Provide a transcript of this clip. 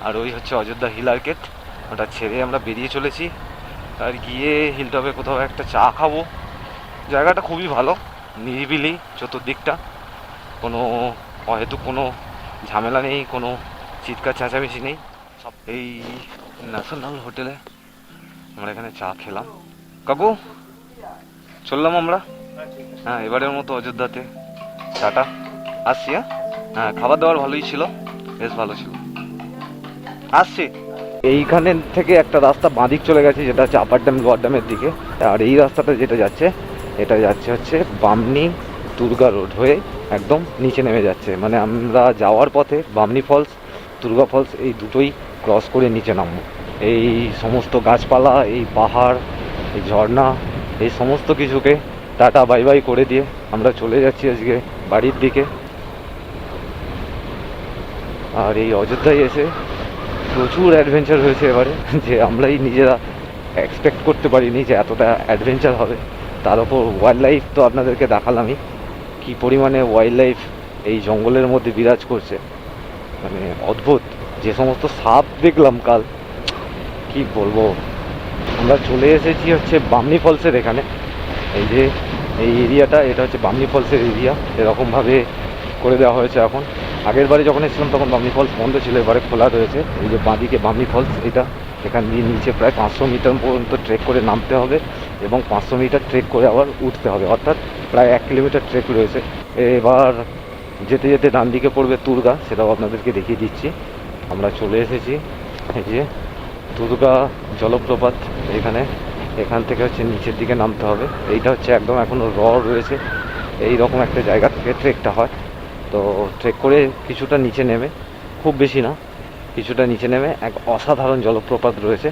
আর ওই হচ্ছে Ayodhya hill arcade. ওটা ছেড়ে আমরা বেরিয়ে চলেছি আর গিয়ে হিলটপে কোথাও একটা চা খাবো। জায়গাটা খুবই ভালো, নিরিবিলি চতুর্দিকটা, কোনো হয়তো কোনো ঝামেলা নেই, কোনো চিৎকার চেঁচামেচি নেই। সব এই ন্যাশনাল হোটেলে আমরা এখানে চা খেলাম। কাকু, চললাম আমরা। হ্যাঁ, এবারের মতো অযোধ্যাতে টাটা, আসছি। হ্যাঁ হ্যাঁ, খাবার দাবার ভালোই ছিল, বেশ ভালো ছিল, আসছি। এইখানে থেকে একটা রাস্তা বাঁদিক চলে গেছে, যেটা হচ্ছে আপার ড্যাম লোয়ার ড্যামের দিকে। আর এই রাস্তাটা যেটা যাচ্ছে, এটা যাচ্ছে হচ্ছে বামনি দুর্গা রোড হয়ে একদম নিচে নেমে যাচ্ছে। মানে আমরা যাওয়ার পথে বামনি ফলস, দুর্গা ফলস এই দুটোই ক্রস করে নিচে নামবো। এই সমস্ত গাছপালা, এই পাহাড়, এই ঝর্ণা, এই সমস্ত কিছুকে টাটা বাই বাই করে দিয়ে আমরা চলে যাচ্ছি আজকে বাড়ির দিকে। আর এই অযোধ্যায় এসে প্রচুর অ্যাডভেঞ্চার হয়েছে এবারে, যে আমরাই নিজেরা এক্সপেক্ট করতে পারিনি যে এতটা অ্যাডভেঞ্চার হবে। তার উপর ওয়াইল্ড লাইফ তো আপনাদেরকে দেখালামই, কী পরিমাণে ওয়াইল্ড লাইফ এই জঙ্গলের মধ্যে বিরাজ করছে। মানে অদ্ভুত যে সমস্ত সাপ দেখলাম কাল, কি বলবো। আমরা চলে এসেছি হচ্ছে বামনি ফলসের এখানে। এই যে এই এরিয়াটা, এটা হচ্ছে বামনি ফলসের এরিয়া। এরকমভাবে করে দেওয়া হয়েছে এখন। আগের বারে যখন এসেছিলাম তখন বামনি ফলস বন্ধ ছিল, এবারে খোলা রয়েছে। এই যে বাঁদিকে বামনি ফলস, এটা এখান দিয়ে নিচে প্রায় 500 মিটার পর্যন্ত ট্রেক করে নামতে হবে এবং 500 মিটার ট্রেক করে আবার উঠতে হবে, অর্থাৎ প্রায় 1 কিলোমিটার ট্রেক রয়েছে। এবার যেতে যেতে ডান দিকে পড়বে তুর্গা, সেটাও আপনাদেরকে দেখিয়ে দিচ্ছি। আমরা চলে এসেছি এই যে দুর্গা জলপ্রপাত। এখান থেকে হচ্ছে নিচের দিকে নামতে হবে। এইটা হচ্ছে একদম এখনও রয়েছে, এই রকম একটা জায়গা থেকে ট্রেকটা হয়। তো ট্রেক করে কিছুটা নিচে নেমে, খুব বেশি না, কিছুটা নিচে নেমে এক অসাধারণ জলপ্রপাত রয়েছে।